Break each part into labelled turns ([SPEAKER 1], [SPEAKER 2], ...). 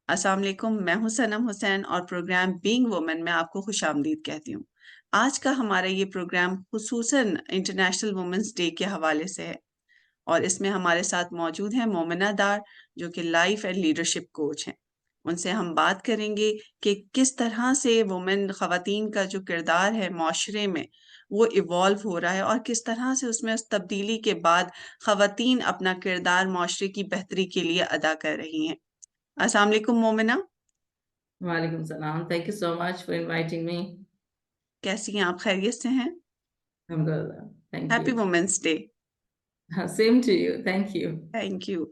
[SPEAKER 1] अस्सलाम वालेकुम। मैं हूं सनम हुसैन और प्रोग्राम बीइंग वुमन में आपको खुशामदीद कहती हूँ। आज का हमारा ये प्रोग्राम खुसूसन इंटरनेशनल वुमेंस डे के हवाले से है और इसमें हमारे साथ मौजूद हैं मोमिना डार, जो कि लाइफ एंड लीडरशिप कोच हैं। उनसे हम बात करेंगे कि किस तरह से वुमेन खवातीन का जो किरदार है माशरे में वो इवॉल्व हो रहा है और किस तरह से उसमें उस तब्दीली के बाद खवातीन अपना किरदार माशरे की बेहतरी के लिए अदा कर रही हैं। अस्सलाम वालेकुम Momina,
[SPEAKER 2] Walaikum salam. Thank you so much for inviting me.
[SPEAKER 1] कैसी हैं आप? खैरियत से हैं?
[SPEAKER 2] Alhamdulillah. Thank
[SPEAKER 1] happy
[SPEAKER 2] you.
[SPEAKER 1] Women's day.
[SPEAKER 2] Same to you. Thank you.
[SPEAKER 1] Thank you.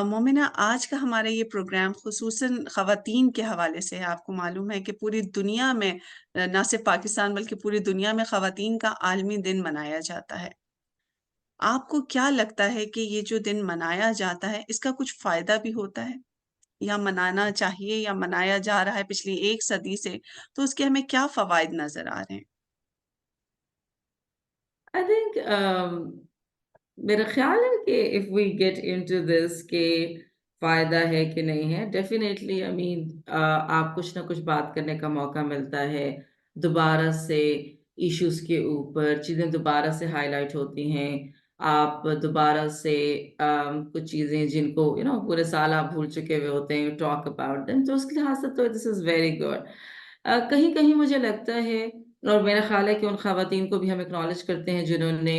[SPEAKER 1] Momina, आज का हमारा ये प्रोग्राम खुसूसन ख़वातीन के हवाले से है। आपको मालूम है कि पूरी दुनिया में ना सिर्फ पाकिस्तान बल्कि पूरी दुनिया में ख़वातीन का आलमी दिन मनाया जाता है। आपको क्या लगता है कि ये जो दिन मनाया जाता है इसका कुछ फ़ायदा भी होता है या मनाना चाहिए या मनाया जा रहा है पिछली 1 सदी से, तो उसके हमें क्या फ़वाइद नज़र आ रहे हैं?
[SPEAKER 2] I think मेरा ख्याल है कि if we get into this के फायदा है कि नहीं है, डेफिनेटली आई मीन आप कुछ ना कुछ बात करने का मौका मिलता है, दोबारा से इश्यूज के ऊपर चीजें दोबारा से हाईलाइट होती हैं। आप दोबारा से कुछ चीजें जिनको पूरे साल आप भूल चुके हुए होते हैं, टॉक अबाउट देम, तो उसके लिहाज से तो दिस इज वेरी गुड। कहीं कहीं मुझे लगता है, और मेरा ख्याल है कि उन खवातीन को भी हम एक्नॉलेज करते हैं जिन्होंने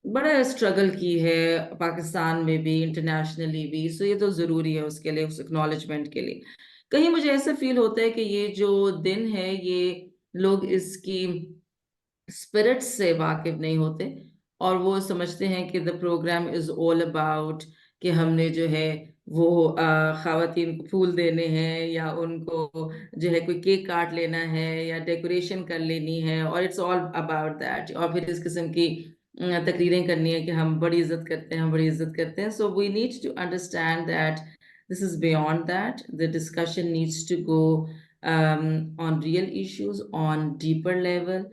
[SPEAKER 2] बड़ा स्ट्रगल की है, पाकिस्तान में भी इंटरनेशनली भी, सो ये तो ज़रूरी है उसके लिए, उस एक्नॉलेजमेंट के लिए। कहीं मुझे ऐसा फील होता है कि ये जो दिन है, ये लोग इसकी स्पिरिट से वाकिफ नहीं होते और वो समझते हैं कि the programme is all about कि हमने जो है वो खातन को फूल देने हैं या उनको जो है कोई केक काट लेना है या डेकोरेशन कर लेनी है, और इट्स ऑल अबाउट दैट, और फिर इस किस्म की तकरीरें करनी है कि हम बड़ी इज्जत करते हैं, हम बड़ी इज्जत करते हैं। So we need to understand that this is beyond that, the discussion needs to go on real issues on deeper level,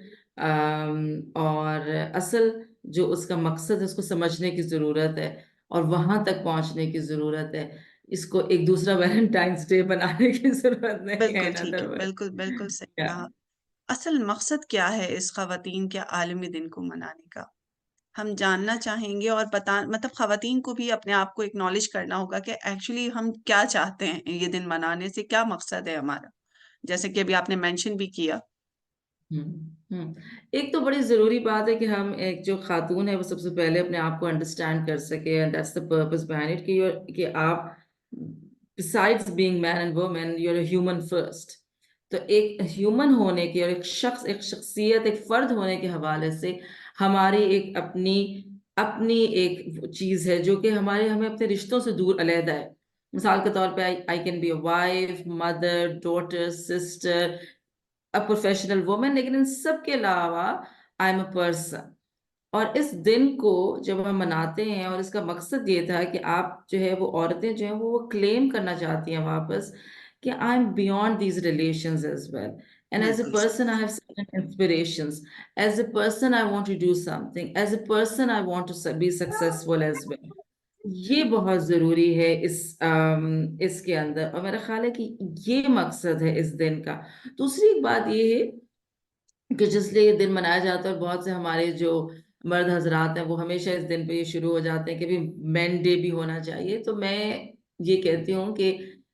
[SPEAKER 2] और असल जो उसका मकसद है उसको समझने की ज़रूरत है और वहां तक पहुंचने की ज़रूरत है। इसको एक दूसरा वैलेंटाइंस डे बनाने की ज़रूरत नहीं है,
[SPEAKER 1] बिल्कुल
[SPEAKER 2] इन
[SPEAKER 1] ठीक
[SPEAKER 2] अदर
[SPEAKER 1] है,
[SPEAKER 2] वर्ड।
[SPEAKER 1] बिल्कुल बिल्कुल सही
[SPEAKER 2] या
[SPEAKER 1] कहा। असल मकसद क्या है इस ख़वातीन के आलमी दिन को मनाने का? हम जानना चाहेंगे और बता मतलब ख़वातीन को भी अपने आप को एक्नॉलेज करना होगा कि एक्चुअली हम क्या चाहते हैं, ये दिन मनाने से क्या मकसद है हमारा, जैसे कि अभी आपने मेंशन भी किया।
[SPEAKER 2] एक तो बड़ी ज़रूरी बात है कि हम एक जो खातून है वो सबसे पहले अपने आप को अंडरस्टैंड कर सके, and that's the purpose behind it कि आप besides being man and woman you are a human first. तो एक ह्यूमन होने के और एक शख्सियत, एक फर्द होने के हवाले से हमारी एक अपनी अपनी एक चीज है जो कि हमारे हमें अपने रिश्तों से दूर अलहदा है। मिसाल के तौर पे I can be a wife, mother, daughter, sister, a professional woman, लेकिन इन सब के अलावा आई एम अ पर्सन। और इस दिन को जब हम मनाते हैं, और इसका मकसद ये था कि आप जो है वो औरतें जो है वो क्लेम करना चाहती हैं वापस कि I am beyond these relations as well, and as a
[SPEAKER 1] बिल्कुल सही।
[SPEAKER 2] Person I have certain inspirations, as a person I want to do something, as a person I want to be successful as well. ये बहुत जरूरी है इसके अंदर, और मेरा ख्याल है कि ये मकसद है इस दिन का। दूसरी एक बात ये है कि जिसलिए ये दिन मनाया जाता है, और बहुत से हमारे जो मर्द हजरात हैं वो हमेशा इस दिन पे ये शुरू हो जाते हैं कि भी मैन डे भी होना चाहिए, तो मैं ये कहती हूँ कि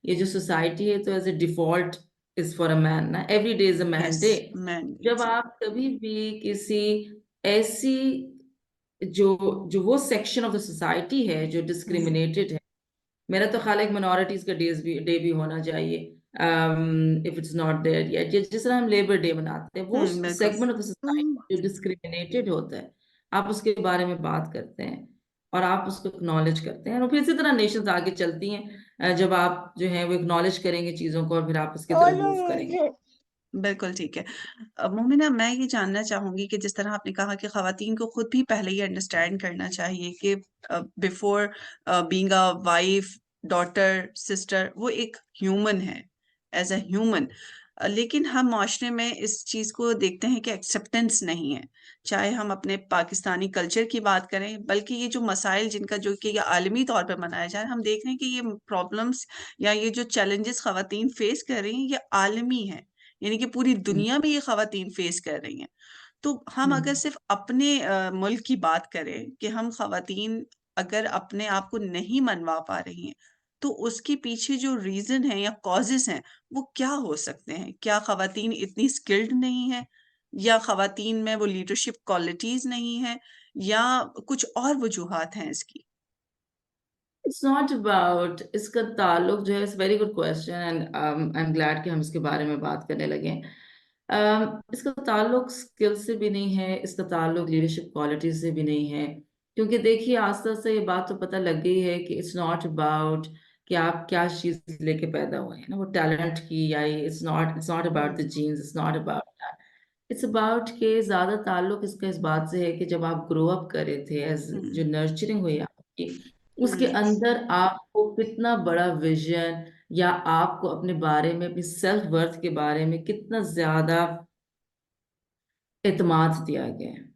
[SPEAKER 2] ये जो सोसाइटी है तो as a default is for a man ना, every day is a man
[SPEAKER 1] yes,
[SPEAKER 2] day.
[SPEAKER 1] Man.
[SPEAKER 2] जब आप कभी भी किसी ऐसी जो जो वो सेक्शन ऑफ द सोसाइटी है जो डिस्क्रिमिनेटेड है, मेरा तो ख्याल है कि मिनोरिटीज का डे भी होना चाहिए, if it's not there yet. जिस तरह हम लेबर डे मनाते हैं, वो
[SPEAKER 1] बिल्कुल।
[SPEAKER 2] सेगमेंट ऑफ द सोसाइटी जो डिस्क्रिमिनेटेड होता है, आप उसके बारे में बात करते हैं और आप उसको एक्नॉलेज करते हैं, और फिर इसी तरह नेशंस आगे चलती हैं। जब आप जो है वो एक्नॉलेज करेंगे चीजों को और फिर आप उसकी तरफ मूव करेंगे।
[SPEAKER 1] बिल्कुल ठीक है। मोमिना, मैं ये जानना चाहूंगी कि जिस तरह आपने कहा कि खवातीन को खुद भी पहले ही अंडरस्टैंड करना चाहिए कि before being a wife, daughter, sister, वो एक ह्यूमन है। एज अ ह्यूमन लेकिन हम माशरे में इस चीज़ को देखते हैं कि एक्सेप्टेंस नहीं है। चाहे हम अपने पाकिस्तानी कल्चर की बात करें, बल्कि ये जो मसाइल जिनका जो कि ये आलमी तौर पे मनाया जा रहा है, हम देख रहे हैं कि ये प्रॉब्लम्स या ये जो चैलेंजेस ख़वातीन फेस कर रही हैं, ये आलमी हैं। यानी कि पूरी
[SPEAKER 2] हुँ,
[SPEAKER 1] दुनिया में ये ख़वातीन फेस कर रही हैं। तो हम
[SPEAKER 2] हुँ।
[SPEAKER 1] अगर सिर्फ़ अपने मुल्क की बात करें कि हम ख़वातीन अगर अपने आप को नहीं मनवा पा रही हैं, तो उसके पीछे जो रीज़न है या कॉज़ेज़ हैं, वो क्या हो सकते हैं? क्या ख़वातीन इतनी स्किल्ड नहीं हैं? या ख़वातीन में वो लीडरशिप क्वालिटीज़ नहीं हैं? या कुछ और वजूहात हैं इसकी?
[SPEAKER 2] इट्स नॉट अबाउट इसका ताल्लुक जो है it's very good question and I am glad कि हम इसके बारे में बात करने लगे हैं। इसका ताल्लुक स्किल से भी नहीं है, इसका ताल्लुक लीडरशिप क्वालिटी से भी नहीं है। क्योंकि देखिए आस्ते-आस्ते ये बात तो पता लग गई है कि इट्स नॉट अबाउट कि आप क्या चीज़ लेके पैदा हुए हैं ना, वो टैलेंट की या ये it's not about the
[SPEAKER 1] hmm,
[SPEAKER 2] genes, it's not about that. It's about के ज़्यादा ताल्लुक इसका इस बात से है कि जब आप ग्रो अप कर रहे थे एज़
[SPEAKER 1] हुँ,
[SPEAKER 2] जो नर्चरिंग हुई आपकी, उसके
[SPEAKER 1] हुँ,
[SPEAKER 2] अंदर आपको कितना बड़ा विज़न या आपको अपने बारे में, अपनी सेल्फ वर्थ के बारे में कितना ज़्यादा एतमाद दिया गया है।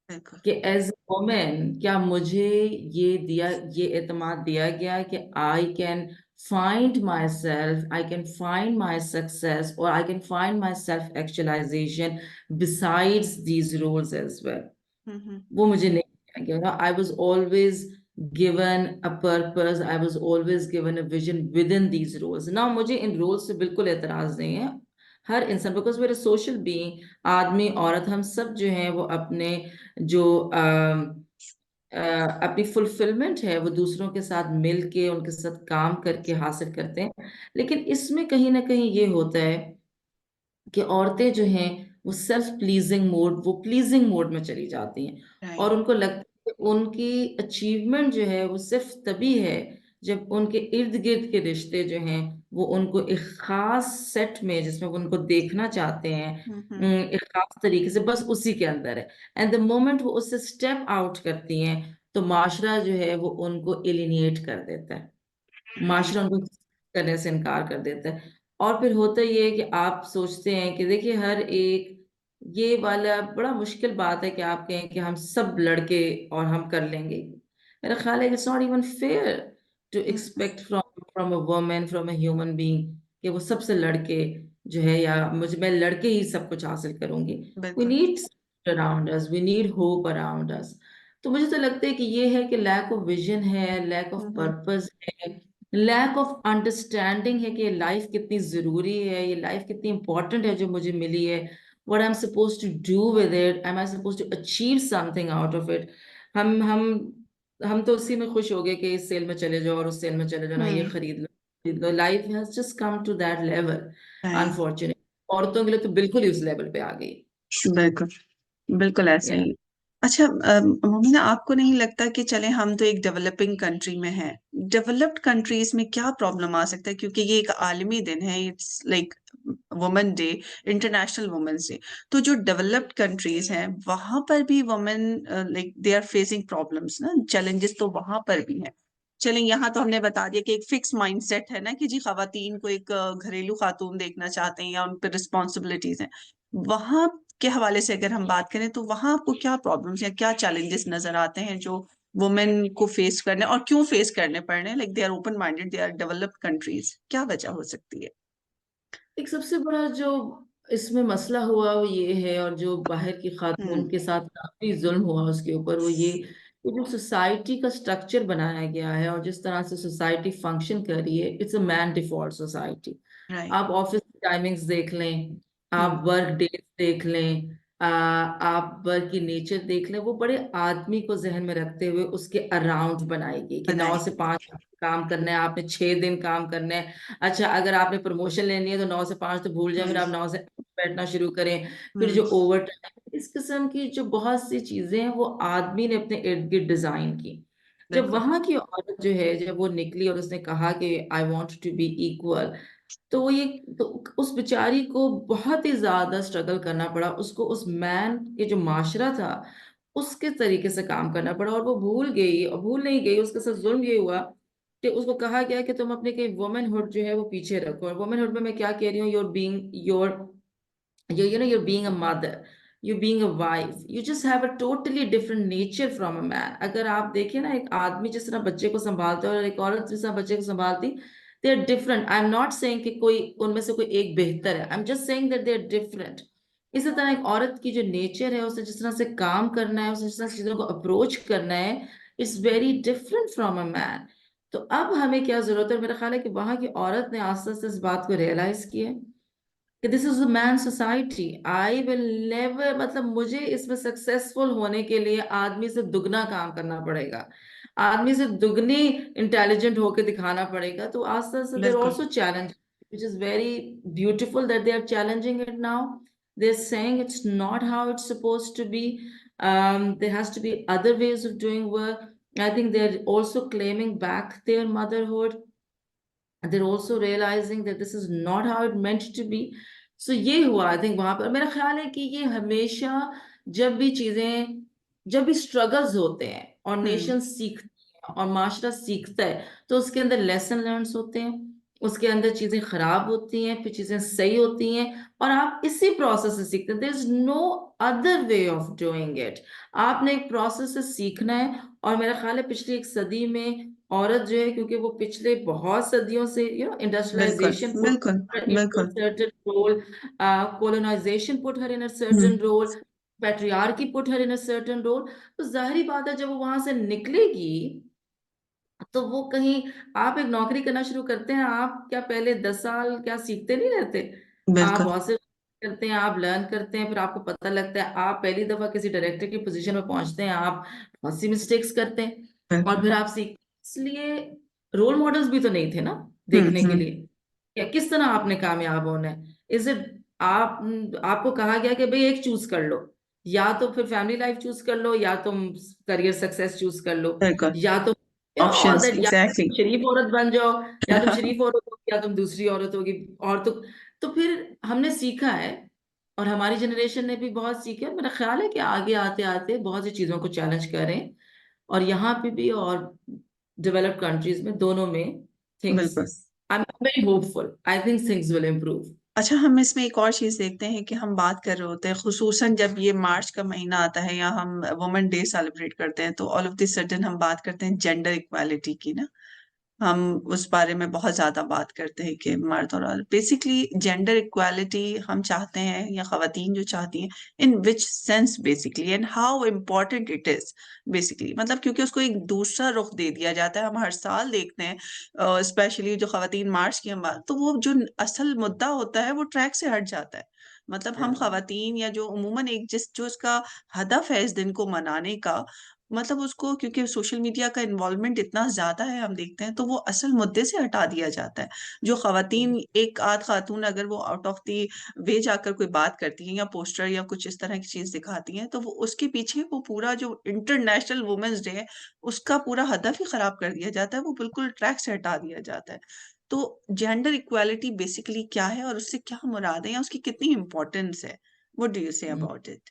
[SPEAKER 1] बिल्कुल।
[SPEAKER 2] कि एज़ अ वुमन क्या मुझे ये एतमाद दिया गया है कि I can find my self, I can find my success और I can find my self actualization besides these roles as well.
[SPEAKER 1] हुँ, हुँ,
[SPEAKER 2] वो मुझे नहीं दिया गया ना। I was always given a purpose, I was always given a vision within these roles ना। मुझे इन रोल्स से बिल्कुल एतराज नहीं है। हर इंसान बिकॉज वेर सोशल बीइंग, आदमी औरत हम सब जो हैं वो अपने जो अपनी फुलफिलमेंट है वो दूसरों के साथ मिल के उनके साथ काम करके हासिल करते हैं। लेकिन इसमें कहीं ना कहीं ये होता है कि औरतें जो हैं वो सेल्फ प्लीजिंग मोड, वो प्लीजिंग मोड में चली जाती हैं और
[SPEAKER 1] राइट।
[SPEAKER 2] उनको लगता है कि उनकी अचीवमेंट जो है वो सिर्फ तभी है जब उनके इर्द गिर्द के रिश्ते जो हैं वो उनको एक खास सेट में जिसमें वो उनको देखना चाहते हैं,
[SPEAKER 1] हुँ, हुँ,
[SPEAKER 2] एक खास तरीके से बस उसी के अंदर है। एंड द मोमेंट वो उससे स्टेप आउट करती हैं तो माशरा जो है वो उनको एलिनिएट कर देता है।
[SPEAKER 1] राइट।
[SPEAKER 2] माशरा उनको करने से इनकार कर देता है। और फिर होता ये है कि आप सोचते हैं कि देखिए हर एक ये वाला बड़ा मुश्किल बात है कि आप कहें कि हम सब लड़के और हम कर लेंगे। मेरा ख्याल है it's not even fair to
[SPEAKER 1] hmm,
[SPEAKER 2] expect from from a woman, from a human being कि वो सबसे लड़के जो है या मुझे मैं लड़के ही सब कुछ हासिल करूंगी। वी
[SPEAKER 1] बिल्कुल।
[SPEAKER 2] Need around us, we need hope around us. तो मुझे तो लगता है कि ये है कि लैक ऑफ विजन है, lack of
[SPEAKER 1] hmm, hmm,
[SPEAKER 2] purpose है, लैक ऑफ अंडरस्टैंडिंग है कि ये लाइफ कितनी जरूरी है, ये लाइफ कितनी इंपॉर्टेंट है जो मुझे मिली है। What I am suppose to do with it, am I suppose to achieve something out of it. हम हम हम तो उसी में खुश हो गए कि इस सेल में चले जाओ और उस सेल में चले जाओ ना, ये
[SPEAKER 1] हुँ,
[SPEAKER 2] खरीद लो। Life has just come to that level
[SPEAKER 1] right.
[SPEAKER 2] Unfortunate. औरतों के लिए तो बिल्कुल ही उस लेवल पे आ गई।
[SPEAKER 1] बिल्कुल। बिल्कुल ऐसा
[SPEAKER 2] या
[SPEAKER 1] ही है। अच्छा, मोमिना, आपको नहीं लगता कि चले हम तो एक डेवलपिंग कंट्री में हैं, डेवलप्ड कंट्रीज में क्या प्रॉब्लम आ सकता है? क्योंकि ये एक आलमी दिन है, it's like women day, international women's day. तो जो डेवलप्ड कंट्रीज हैं वहां पर भी women like they are facing problems ना, चैलेंजेस तो वहां पर भी हैं। चलें, यहाँ तो हमने बता दिया कि एक फिक्स माइंडसेट है ना कि जी खवातीन को एक घरेलू खातून देखना चाहते हैं या उन पर रिस्पॉन्सिबिलिटीज हैं। वहां के हवाले से अगर हम बात करें तो वहां आपको क्या प्रॉब्लम्स या क्या चैलेंजेस नजर आते हैं जो वुमेन को फेस करने और क्यों फेस करने पड़ रहे हैं? Like they are open minded, they are developed countries, क्या वजह हो सकती है?
[SPEAKER 2] एक सबसे बड़ा जो इसमें मसला हुआ वो ये है, और जो बाहर की खातून
[SPEAKER 1] हम्म।
[SPEAKER 2] के साथ काफी जुल्म हुआ उसके ऊपर, वो ये जो सोसाइटी का स्ट्रक्चर बनाया गया है और जिस तरह से सोसाइटी फंक्शन कर रही है, it's a man default society.
[SPEAKER 1] Right.
[SPEAKER 2] आप ऑफिस टाइमिंग्स देख लें,
[SPEAKER 1] हम्म।
[SPEAKER 2] आप वर्क डेज देख लें, आप वर्क की नेचर देख लें, वो बड़े आदमी को जहन में रखते हुए उसके अराउंड बनाएगी कि 9 से 5 काम करना है, आपने 6 दिन काम करना है। अच्छा, अगर आपने प्रमोशन लेनी है तो 9 से 5 तो भूल जाए, फिर
[SPEAKER 1] हम्म।
[SPEAKER 2] आप 9 से बैठना शुरू करें। फिर
[SPEAKER 1] हम्म।
[SPEAKER 2] जो ओवर टाइम, इस किस्म की जो बहुत सी चीजें हैं वो आदमी ने अपने इर्द गिर्द डिजाइन की। जब
[SPEAKER 1] बिल्कुल।
[SPEAKER 2] वहां की औरत जो है, जब वो निकली और उसने कहा कि I want to be equal, तो वो ये तो उस बेचारी को बहुत ही ज्यादा स्ट्रगल करना पड़ा, उसको उस मैन के जो माशरा था उसके तरीके से काम करना पड़ा, और वो भूल गई और भूल नहीं गई, उसके साथ जुल्म ये हुआ कि उसको कहा गया कि तुम अपने कहीं वुमेनहुड जो है वो पीछे रखो। और वुमेनहुड में मैं क्या कह रही हूँ, your being your you're being a mother, you're being a wife, you just have a totally different nature from a man. अगर आप देखिए ना, एक आदमी जिस तरह बच्चे को संभालता है और एक औरत जिस तरह बच्चे को संभालती, they are different. I am not saying कि कोई उनमें से कोई एक बेहतर है, I am just saying that they are different. इसी तरह एक औरत की जो नेचर है, उसे जिस तरह से काम करना है, उसे जिस तरह से चीजों को अप्रोच करना है, it's very different from a man. तो अब हमें क्या जरूरत है, मेरा ख्याल है कि वहां की औरत ने आस्ते आस्ते इस बात को रियलाइज किया है कि this is a man society, I will never, मतलब मुझे इसमें सक्सेसफुल होने के लिए आदमी से दुगना काम करना पड़ेगा, आदमी से दुगनी इंटेलिजेंट होके दिखाना पड़ेगा। तो आस्ते आस्ते देर
[SPEAKER 1] बिल्कुल।
[SPEAKER 2] Also challenge, which is very beautiful that they are challenging it now. They're saying it's not how it's supposed to be. There has to be other ways of doing work. I think they're also claiming back their motherhood. They're also realizing that this is not how it meant to be. So ये हुआ I think वहां पर। मेरा ख्याल है कि ये हमेशा, जब भी चीजें, जब भी स्ट्रगल्स होते हैं और
[SPEAKER 1] हम्म।
[SPEAKER 2] नेशन सीखती है और माशरा सीखता है, तो उसके अंदर लेसन लर्न्स होते हैं, उसके अंदर चीजें खराब होती हैं, फिर चीजें सही होती हैं, और आप इसी प्रोसेस से सीखते हैं। There is no other way of doing it. आपने एक प्रोसेस से सीखना है। और मेरा ख्याल है पिछली एक सदी में औरत जो है, क्योंकि वो पिछले बहुत सदियों से
[SPEAKER 1] बिल्कुल।
[SPEAKER 2] इंडस्ट्रियलाइजेशन पुट
[SPEAKER 1] बिल्कुल।
[SPEAKER 2] into a
[SPEAKER 1] बिल्कुल।
[SPEAKER 2] certain role, colonization put her in a certain
[SPEAKER 1] hmm.
[SPEAKER 2] role, patriarchy put her in a certain role। तो जाहिर बात है, जब वो वहां से निकलेगी, तो वो कहीं, आप एक नौकरी करना शुरू करते हैं, आप क्या पहले 10 साल क्या सीखते नहीं रहते? आप
[SPEAKER 1] बिल्कुल।
[SPEAKER 2] बहुत से करते हैं, आप लर्न करते हैं, फिर आपको पता लगता है, आप पहली दफा किसी डायरेक्टर की पोजीशन में पहुंचते हैं, आप बहुत सी मिस्टेक्स करते हैं, और
[SPEAKER 1] बिल्कुल।
[SPEAKER 2] फिर आप सीख, इसलिए रोल मॉडल्स भी तो नहीं थे ना देखने के
[SPEAKER 1] हम्म।
[SPEAKER 2] लिए, या किस तरह आपने कामयाब होना है। इज इट, आपको कहा गया कि भाई एक चूज कर लो, या तो फिर फैमिली लाइफ चूज कर लो, या तुम करियर सक्सेस चूज कर लो,
[SPEAKER 1] बिल्कुल।
[SPEAKER 2] या तो ऑल
[SPEAKER 1] ऑप्शंस
[SPEAKER 2] दैट, या
[SPEAKER 1] एग्जैक्टली।
[SPEAKER 2] शरीफ औरत बन जाओ, या तुम शरीफ औरत होगी, या तुम दूसरी औरत होगी। और तो फिर हमने सीखा है, और हमारी जनरेशन ने भी बहुत सीखा है। मेरा ख्याल है कि आगे आते आते बहुत सी चीजों को चैलेंज करें, और यहाँ पे भी और डेवलप्ड कंट्रीज में, दोनों में थिंग्स,
[SPEAKER 1] बिल्कुल।
[SPEAKER 2] I am very hopeful, I think things will improve.
[SPEAKER 1] अच्छा, हम इसमें एक और चीज देखते हैं कि हम बात कर रहे होते हैं, खुसूसन जब ये मार्च का महीना आता है या हम वुमेन डे सेलिब्रेट करते हैं, तो ऑल ऑफ द सडन हम बात करते हैं जेंडर इक्वालिटी की ना। हम उस बारे में बहुत ज्यादा बात करते हैं कि मर्द और औरत, बेसिकली जेंडर इक्वालिटी हम चाहते हैं या खवातीन जो चाहती हैं, in which sense basically and how important it is basically, मतलब क्योंकि उसको एक दूसरा रुख दे दिया जाता है। हम हर साल देखते हैं, स्पेशली जो खवातीन मार्च की हम बात, तो वो जो असल मुद्दा होता है वो ट्रैक से हट जाता है। मतलब हम खवातीन या जो उमूमन एक जिस जो इसका हदफ है इस दिन को मनाने का, मतलब उसको क्योंकि सोशल मीडिया का इन्वॉल्वमेंट इतना ज्यादा है हम देखते हैं, तो वो असल मुद्दे से हटा दिया जाता है। जो खवातीन, एक आध खातून अगर वो आउट ऑफ द वे जाकर कोई बात करती हैं या पोस्टर या कुछ इस तरह की चीज दिखाती हैं, तो वो उसके पीछे वो पूरा जो इंटरनेशनल वुमेन्स डे है उसका पूरा हदफ ही खराब कर दिया जाता है, वो बिल्कुल ट्रैक से हटा दिया जाता है। तो जेंडर इक्वालिटी बेसिकली क्या है और उससे क्या मुराद है या उसकी कितनी इंपॉर्टेंस है? What do you say about it?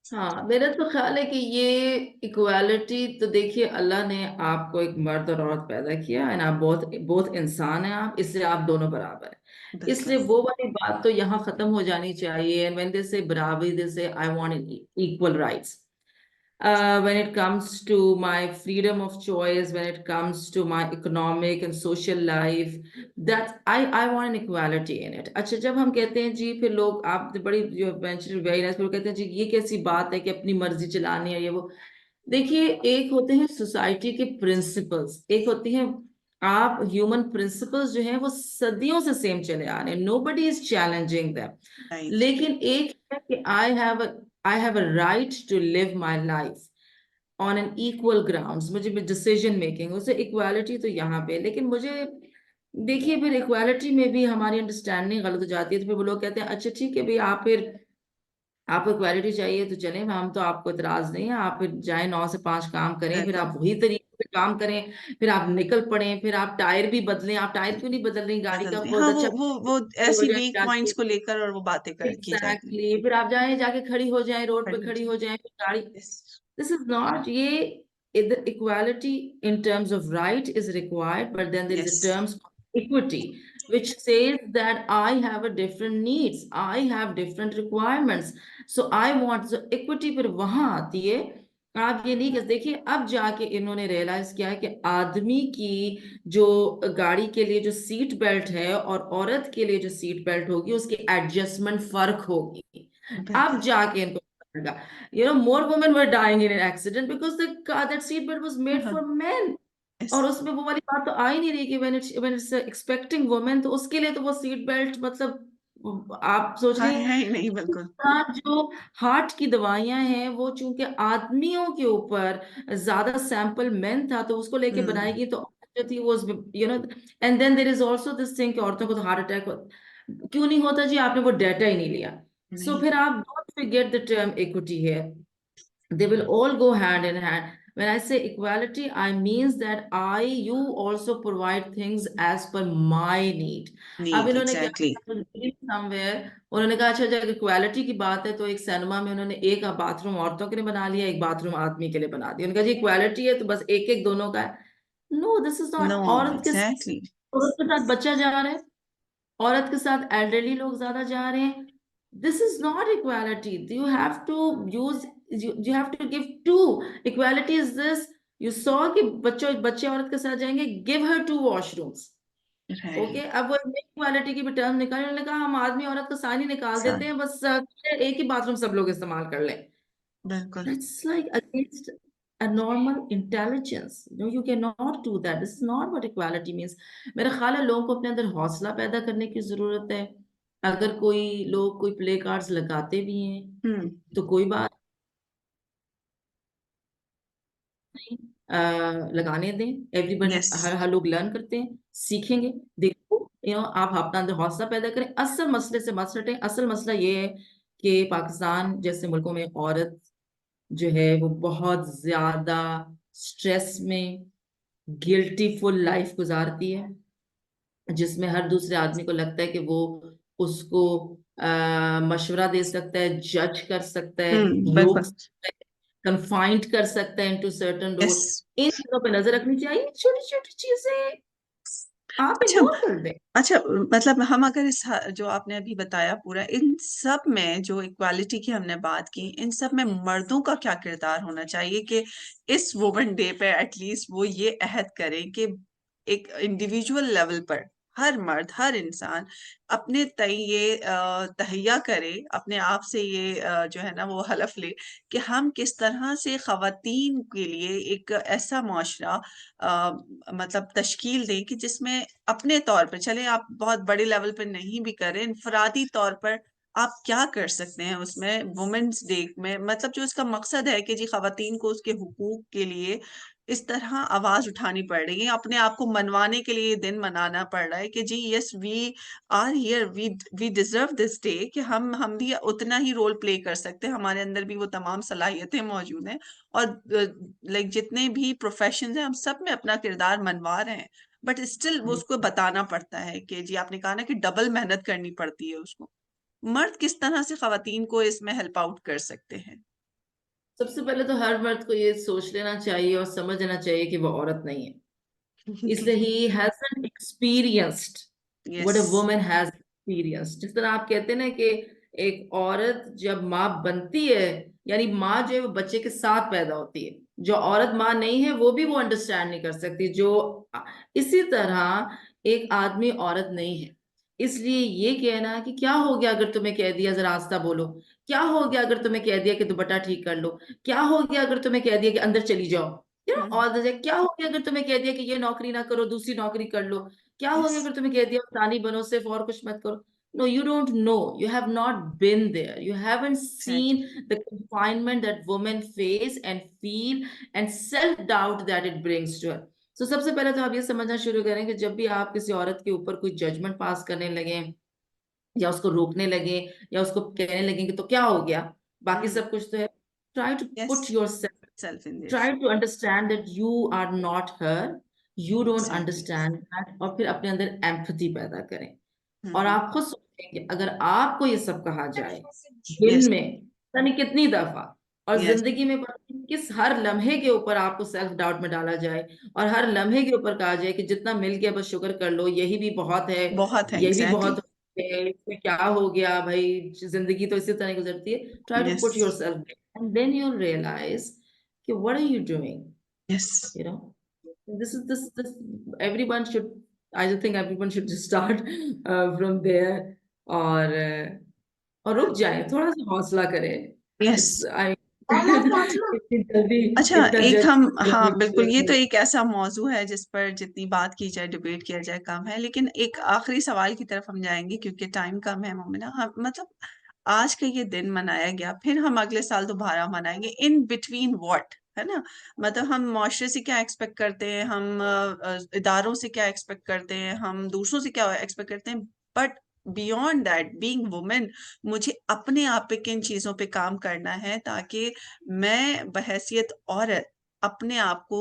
[SPEAKER 2] हाँ, मेरा तो ख्याल है कि ये इक्वालिटी, तो देखिए, अल्लाह ने आपको एक मर्द और औरत पैदा किया, एंड आप बहुत बहुत इंसान हैं, आप, इसलिए आप दोनों बराबर हैं।
[SPEAKER 1] बिल्कुल।
[SPEAKER 2] इसलिए वो वाली बात तो यहाँ खत्म हो जानी चाहिए। एंड व्हेन दे से बराबरी, दे से I want equal rights. When it comes to my freedom of choice, when it comes to my economic and social life, that I want an equality in it. अच्छा, जब हम कहते हैं जी, फिर लोग, आप बड़ी जो वेंचर वेरी नाइस, फिर कहते हैं जी ये कैसी बात है कि अपनी मर्जी चलानी है, ये वो। देखिए, एक होते हैं सोसाइटी के प्रिंसिपल्स, एक होती है, आप ह्यूमन प्रिंसिपल्स जो हैं वो सदियों से सेम चले आ रहे हैं, nobody is challenging them.
[SPEAKER 1] Right.
[SPEAKER 2] लेकिन एक है कि I have a right to live my life on an equal grounds, मुझे डिसीजन मेकिंग, उसे इक्वालिटी तो यहाँ पे। लेकिन मुझे, देखिए, फिर इक्वालिटी में भी हमारी अंडरस्टैंडिंग गलत हो जाती है। तो फिर वो लोग कहते हैं अच्छा ठीक है भाई, आप फिर, आपको इक्वालिटी चाहिए तो चलें, हम तो, आपको इतराज नहीं है, आप फिर जाएं 9 से 5 काम करें, फिर
[SPEAKER 1] बिल्कुल।
[SPEAKER 2] आप वही तरीके से काम करें, फिर आप निकल पड़े, फिर आप टायर भी बदलें। आप टायर क्यों नहीं बदल रही गाड़ी का?
[SPEAKER 1] बदलते हैं, हाँ,
[SPEAKER 2] बहुत
[SPEAKER 1] वो
[SPEAKER 2] अच्छा
[SPEAKER 1] वो
[SPEAKER 2] हो
[SPEAKER 1] ऐसी
[SPEAKER 2] जाए
[SPEAKER 1] वीक
[SPEAKER 2] जाके,
[SPEAKER 1] पॉइंट्स को लेकर और वो बातें कर की जाती हैं।
[SPEAKER 2] एग्जैक्टली, फिर आप जाए जाके खड़ी हो जाए, रोड पे
[SPEAKER 1] खड़ी हो
[SPEAKER 2] खड़ी
[SPEAKER 1] जाए।
[SPEAKER 2] हो जाए, फिर गाड़ी,
[SPEAKER 1] Yes.
[SPEAKER 2] दिस इज नॉट ये। the equality in terms of right is required, but then there is a
[SPEAKER 1] Yes.
[SPEAKER 2] terms of equity, which says that I have a different needs, I have different requirements, so I want, so equity पर वहां आती है। आप ये नहीं कर, देखिए अब जाके इन्होंने रियलाइज किया है कि आदमी की जो गाड़ी के लिए जो सीट बेल्ट है और औरत के लिए जो सीट बेल्ट होगी उसकी एडजस्टमेंट फर्क होगी। अब
[SPEAKER 1] बिल्कुल।
[SPEAKER 2] जाके इनको पता लगा, more women were dying in an accident because the car, that seat belt was made
[SPEAKER 1] हाँ।
[SPEAKER 2] for men।
[SPEAKER 1] यस।
[SPEAKER 2] और उसमें वो वाली बात तो आ ही नहीं रही कि when it's expecting women, तो उसके लिए तो वो सीट बेल्ट मतलब आप सोच
[SPEAKER 1] हाँ,
[SPEAKER 2] रहे
[SPEAKER 1] है ही नहीं,
[SPEAKER 2] हैं
[SPEAKER 1] बिल्कुल।
[SPEAKER 2] जो हार्ट की दवाइयां हैं वो चूंकि आदमियों के ऊपर ज्यादा सैंपल मेन था तो उसको लेके
[SPEAKER 1] हम्म।
[SPEAKER 2] बनाएगी, तो जो थी वो and then there is also this thing कि औरतों को तो हार्ट अटैक क्यों नहीं होता जी, आपने वो डाटा ही नहीं लिया। सो
[SPEAKER 1] नहीं।
[SPEAKER 2] फिर आप don't forget the term equity है, they will all go hand in hand. When I say equality, I means that you also provide things as per my need। अब
[SPEAKER 1] नीड,
[SPEAKER 2] इन्होंने क्या
[SPEAKER 1] एग्जैक्टली।
[SPEAKER 2] समवेयर, उन्होंने कहा अच्छा जब इक्वालिटी की बात है तो एक सिनेमा में उन्होंने एक बाथरूम औरतों के लिए बना लिया, एक बाथरूम आदमी के लिए बना दिया, उन्होंने कहा जी इक्वालिटी है तो बस एक एक दोनों का है। No, this is
[SPEAKER 1] no,
[SPEAKER 2] not.
[SPEAKER 1] Exactly.
[SPEAKER 2] औरत के साथ बच्चा जा रहा है, औरत के साथ एल्डरली लोग ज्यादा जा रहे हैं, this is not equality. You have to use, you have to give to. Equality is this, you saw कि बच्चों बच्चे औरत के साथ जाएंगे, give her to washrooms. Okay,
[SPEAKER 1] right.
[SPEAKER 2] अब वो इक्वालिटी की भी टर्म निकाली, उन्होंने कहा हम आदमी औरत को सानी निकाल देते हैं, बस एक ही बाथरूम सब लोग इस्तेमाल कर लें।
[SPEAKER 1] बिल्कुल।
[SPEAKER 2] That's like against a normal intelligence. No, you cannot do that. This is not what equality means. मेरा ख्याल है लोगों को अपने अंदर हौसला पैदा करने की जरूरत है। अगर कोई लोग कोई प्ले कार्ड्स लगाते भी हैं
[SPEAKER 1] हम्म।
[SPEAKER 2] तो कोई बात नहीं, लगाने दें। Everybody,
[SPEAKER 1] yes.
[SPEAKER 2] हर हर लोग लर्न करते हैं, सीखेंगे। देखो, आप अपना अंदर हौसला पैदा करें, असल मसले से मत हटें। असल मसला ये है कि पाकिस्तान जैसे मुल्कों में औरत जो है वो बहुत ज्यादा स्ट्रेस में गिल्टीफुल लाइफ गुजारती है, जिसमें हर दूसरे आदमी को लगता है कि वो उसको मशवरा दे सकता है, जज कर सकता है, रोक
[SPEAKER 1] बिल्कुल।
[SPEAKER 2] सकता है, कंफाइंड कर सकता है इनटू सर्टेन
[SPEAKER 1] यस।
[SPEAKER 2] रोल। इन चीजों पे नजर रखनी चाहिए, छोटी छोटी चीजें आप
[SPEAKER 1] अच्छा।
[SPEAKER 2] इग्नोर कर दें।
[SPEAKER 1] अच्छा, मतलब हम अगर जो आपने अभी बताया पूरा, इन सब में जो इक्वालिटी की हमने बात की, इन सब में मर्दों का क्या किरदार होना चाहिए कि इस वुमेन डे पे एटलीस्ट वो ये अहद करें कि एक इंडिविजुअल लेवल पर हर मर्द, हर इंसान अपने तय ये तहैया करे, अपने आप से ये जो है ना वो हलफ ले कि हम किस तरह से खवातीन के लिए एक ऐसा मुआशरा मतलब तश्कील दें कि जिसमें अपने तौर पर चले, आप बहुत बड़े लेवल पर नहीं भी करें, इनफरादी तौर पर आप क्या कर सकते हैं उसमें वुमेन्स डे में, मतलब जो इसका मकसद है कि जी खवातीन को उसके हुकूक के लिए इस तरह आवाज उठानी पड़ रही है, अपने आप को मनवाने के लिए ये दिन मनाना पड़ रहा है कि जी yes we are here, we deserve this day, कि हम भी उतना ही रोल प्ले कर सकते हैं, हमारे अंदर भी वो तमाम सलाहियतें मौजूद हैं, और लाइक जितने भी प्रोफेशन हैं हम सब में अपना किरदार मनवा रहे हैं, बट स्टिल वो उसको बताना पड़ता है कि जी आपने कहा ना कि डबल मेहनत करनी पड़ती है उसको। मर्द किस तरह से खवातीन को इसमें हेल्प आउट कर सकते हैं?
[SPEAKER 2] सबसे पहले तो हर मर्द को ये सोच लेना चाहिए और समझ लेना चाहिए कि वो औरत नहीं है, इसलिए ही hasn't experienced what
[SPEAKER 1] yes.
[SPEAKER 2] a woman has experienced। जिस तरह आप कहते हैं ना कि एक औरत जब माँ बनती है, यानी माँ जो है वो बच्चे के साथ पैदा होती है, जो औरत माँ नहीं है वो भी वो अंडरस्टैंड नहीं कर सकती जो, इसी तरह एक आदमी औरत नहीं है। इसलिए ये कहना कि क्या हो गया अगर तुम्हें कह दिया जरा आस्ता बोलो, क्या हो गया अगर तुम्हें कह दिया कि दुपट्टा ठीक कर लो, क्या हो गया अगर तुम्हें कह दिया कि अंदर चली जाओ, ऑल द, क्या हो गया अगर तुम्हें कह दिया कि ये नौकरी ना करो दूसरी नौकरी कर लो, क्या हो
[SPEAKER 1] यस।
[SPEAKER 2] गया अगर तुम्हें कह दिया फलानी बनो सिर्फ और कुछ मत करो। No, you don't know. You have not been there. You haven't seen
[SPEAKER 1] exactly.
[SPEAKER 2] the confinement that women face and feel and self-doubt that it brings to her. So सबसे पहले तो आप ये समझना शुरू करें कि जब भी आप किसी औरत के ऊपर कोई जजमेंट पास करने लगे या उसको रोकने लगे या उसको कहने लगे कि तो क्या हो गया, बाकी सब कुछ तो है, try to
[SPEAKER 1] yes.
[SPEAKER 2] put yourself,
[SPEAKER 1] self in
[SPEAKER 2] try
[SPEAKER 1] this.
[SPEAKER 2] to understand that you are not her, you don't
[SPEAKER 1] exactly.
[SPEAKER 2] understand that, और फिर अपने अंदर एम्पैथी पैदा करें। और
[SPEAKER 1] हम्म।
[SPEAKER 2] आप खुद सोचें कि अगर आपको ये सब कहा जाए
[SPEAKER 1] यस।
[SPEAKER 2] दिन में, यानी कितनी दफा, और
[SPEAKER 1] यस,
[SPEAKER 2] जिंदगी में पता नहीं किस हर लम्हे के ऊपर आपको सेल्फ डाउट में डाला जाए, और हर लम्हे के ऊपर कहा जाए कि जितना मिल गया बस शुक्र कर लो, यही भी बहुत है,
[SPEAKER 1] बहुत है,
[SPEAKER 2] यही भी
[SPEAKER 1] एग्जैक्टली।
[SPEAKER 2] बहुत है, इसमें क्या हो गया भाई, जिंदगी तो इसी तरह गुजरती है। Try to
[SPEAKER 1] yes,
[SPEAKER 2] put yourself and then you realize कि what are you doing,
[SPEAKER 1] yes,
[SPEAKER 2] you know. this everyone should, I think everyone should just start from there, और और रुक जाए, थोड़ा सा हौसला करें।
[SPEAKER 1] यस।
[SPEAKER 2] इट्स आई इतनी जल्दी,
[SPEAKER 1] अच्छा,
[SPEAKER 2] इतना
[SPEAKER 1] एक हम, हाँ बिल्कुल, ये तो
[SPEAKER 2] जल्दी।
[SPEAKER 1] एक ऐसा मौजू है जिस पर जितनी बात की जाए, डिबेट किया जाए, कम है। लेकिन एक आखिरी सवाल की तरफ हम जाएंगे क्योंकि टाइम कम है मोमिना। हम मतलब आज का ये दिन मनाया गया, फिर हम अगले साल दोबारा मनाएंगे, इन बिटवीन व्हाट, है ना? मतलब हम माशरे से क्या एक्सपेक्ट करते हैं, हम इदारों से क्या एक्सपेक्ट करते हैं, हम दूसरों से क्या एक्सपेक्ट करते हैं, but beyond that, being women, मुझे अपने आप पे किन चीजों पे काम करना है ताकि मैं बहैसियत औरत अपने आप को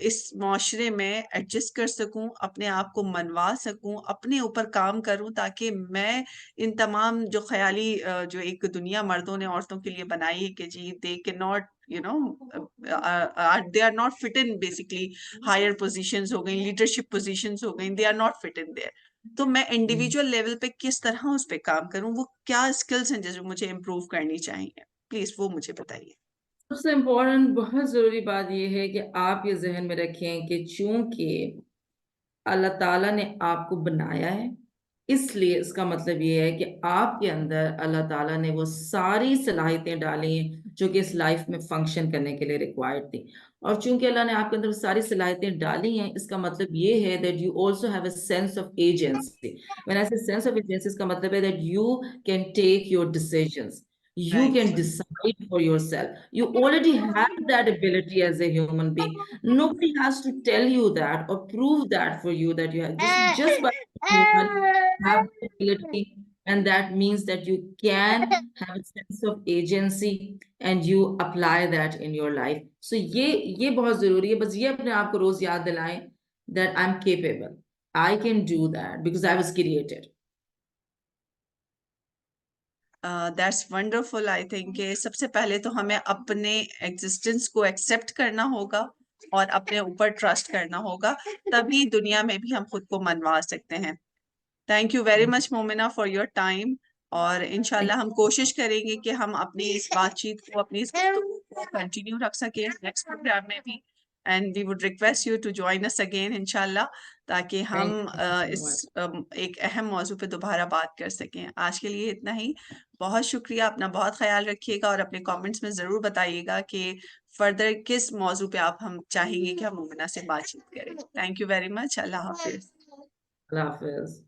[SPEAKER 1] इस माशरे में एडजस्ट कर सकूं, अपने आप को मनवा सकूं, अपने ऊपर काम करूं, ताकि मैं इन तमाम जो ख्याली जो एक दुनिया मर्दों ने औरतों के लिए बनाई है कि जी they can not, you know, they are not fit in, basically higher positions हो गई, लीडरशिप पोजीशंस हो गई, they are not fit in there. तो मैं इंडिविजुअल लेवल पे किस तरह उस पे काम करूं, वो क्या स्किल्स हैं जो मुझे इम्प्रूव करनी चाहिए, प्लीज वो मुझे बताइए।
[SPEAKER 2] सबसे इम्पोर्टेंट, बहुत जरूरी बात यह है कि आप ये जहन में रखें कि चूंकि अल्लाह ताला ने आपको बनाया है, इसलिए इसका मतलब ये है कि आपके अंदर अल्लाह ताला ने वो सारी सलाहियतें डाली हैं जो कि इस लाइफ में फंक्शन करने के लिए रिक्वायर्ड थी। और चूंकि अल्लाह ने आपके अंदर वो सारी सलाहियतें डाली हैं, इसका मतलब ये है that you also have a sense of agency. When I say sense of agency, इसका मतलब है that you can take your decisions, you
[SPEAKER 1] right,
[SPEAKER 2] can decide for yourself. You already have that ability as a human being. Nobody has to tell you that or prove that for you, that you have just by human have the ability, and that means that you can have a sense of agency and you apply that in your life. So ये बहुत जरूरी है, बस ये अपने आप को रोज याद दिलाएं that I'm capable, I can do that because I was created.
[SPEAKER 1] That's wonderful. I think कि सबसे पहले तो हमें अपने एग्जिस्टेंस को एक्सेप्ट करना होगा और अपने ऊपर ट्रस्ट करना होगा, तभी दुनिया में भी हम खुद को मनवा सकते हैं। Thank you very much Momina for your time. और
[SPEAKER 2] Thank
[SPEAKER 1] इंशाल्लाह हम कोशिश करेंगे कि हम अपनी इस बातचीत को, अपनी इस गुफ्तगू को कंटिन्यू रख सकें नेक्स्ट प्रोग्राम में भी। And we would request you to join us again इंशाल्लाह, ताकि हम
[SPEAKER 2] you so
[SPEAKER 1] इस
[SPEAKER 2] much.
[SPEAKER 1] एक अहम मौजू पे दोबारा बात कर सकें। आज के लिए इतना ही। बहुत शुक्रिया, अपना बहुत ख्याल रखिएगा और अपने कमेंट्स में ज़रूर बताइएगा कि फर्दर किस मौजू पे आप हम चाहेंगे कि हम मुमिना से बातचीत करें। Thank you very much. Allah Hafiz.
[SPEAKER 2] Allah Hafiz.